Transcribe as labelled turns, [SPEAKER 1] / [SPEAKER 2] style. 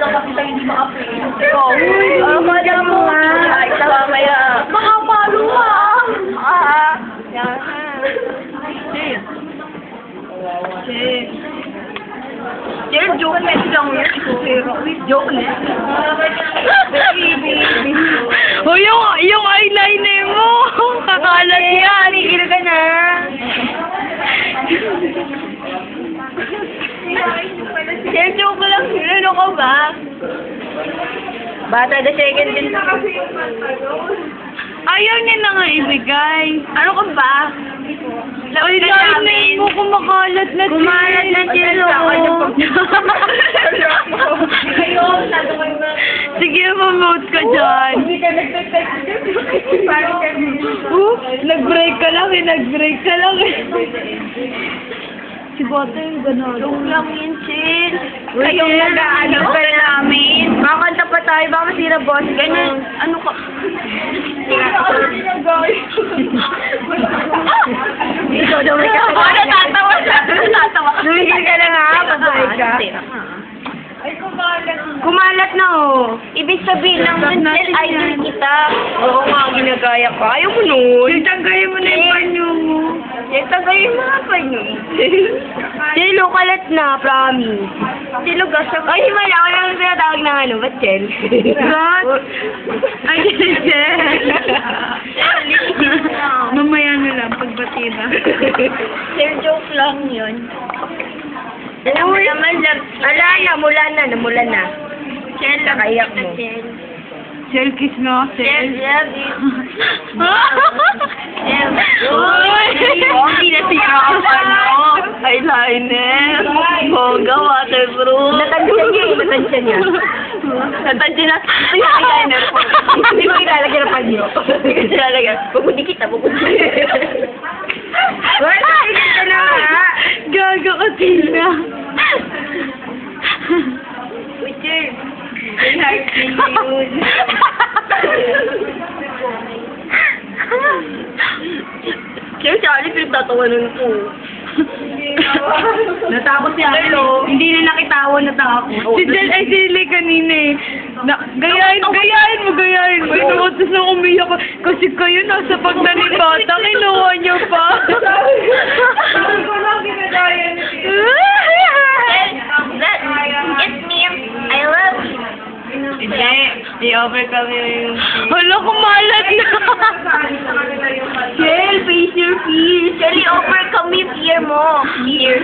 [SPEAKER 1] Kasi tayo hindi maka-play.
[SPEAKER 2] Ano ba dyan mo nga? Ito mamaya.
[SPEAKER 1] Baka palo ka.
[SPEAKER 2] Yan.
[SPEAKER 1] Yan, joke net lang yun. Joke net.
[SPEAKER 2] O yung eyeliner mo! Kakalat yan! Igil ka na!
[SPEAKER 1] Yan, joke lang yun. Ano ka ba?
[SPEAKER 2] Bata the second din.
[SPEAKER 1] Ayaw niya na nga ibigay. Ano ka ba?
[SPEAKER 2] Eyeliner mo kumakalat na
[SPEAKER 1] Kumalat na chelo.
[SPEAKER 2] Sige, mamote ka dyan.
[SPEAKER 1] Hindi ka nag-text.
[SPEAKER 2] Nag-break ka lang eh. Si Bata yung gano'n.
[SPEAKER 1] Joke lang yun, chill.
[SPEAKER 2] Uy,
[SPEAKER 1] Kayong
[SPEAKER 2] chill.
[SPEAKER 1] nag-ano ka namin.
[SPEAKER 2] Makakanta pa tayo, baka masira boss.
[SPEAKER 1] Ganun, ano ka?
[SPEAKER 2] Ikaw daw may
[SPEAKER 1] Oo, natatawa siya. Natatawa ka.
[SPEAKER 2] Lumigil ka na nga, pag-break ka. Kumalat na oh.
[SPEAKER 1] Ibig sabihin lang nun, chill, idol kita.
[SPEAKER 2] Oo nga, ginagaya ka. Ayaw mo nun.
[SPEAKER 1] Tagayin mo na yung panyo mo.
[SPEAKER 2] Tagayin mo nga pa yun. Silo, kalat na, promise.
[SPEAKER 1] Silo, gasa ka.
[SPEAKER 2] Ay, wala ko lang tinatawag ng ano, ba't Chel?
[SPEAKER 1] What? Ay, Chel. Mamaya na lang, pagbatira. Sir, joke lang yun.
[SPEAKER 2] Alam mo naman lang. Namula na.
[SPEAKER 1] Chel,
[SPEAKER 2] Nakaiyak mo.
[SPEAKER 1] Chel, kiss mo.
[SPEAKER 2] Chel, love you. Chel,
[SPEAKER 1] Uy! Hindi nasira ang ano. Eyeliner. Boga, waterproof.
[SPEAKER 2] Natansya niya.
[SPEAKER 1] Natansya na. Ito yung eyeliner ko.
[SPEAKER 2] Hindi mo ilalagyan ng panyo.
[SPEAKER 1] Hindi ko ilalagyan.
[SPEAKER 2] Pupundi kita. Wala, ikita na nga.
[SPEAKER 1] Gaga ka, Tina.
[SPEAKER 2] Witcher. May heart din yun.
[SPEAKER 1] Sir, Charlie, pinagtatawanan ko.
[SPEAKER 2] Natakot siya.
[SPEAKER 1] Hello.
[SPEAKER 2] Hindi na nakitawan, natakot.
[SPEAKER 1] Si Jel, ay sili kanina eh. Gayahin mo. Inuutos na umiyak ko. Kasi kayo nasa pagtanibata, kinuha niyo pa. Hindi ko lang ginagaya ni
[SPEAKER 2] It's me. I love you.
[SPEAKER 1] Hindi, i-over kami yung
[SPEAKER 2] Hala, kumalat na.
[SPEAKER 1] Jel, face your fears.
[SPEAKER 2] Jel, i-overcome yung fear mo. Fear.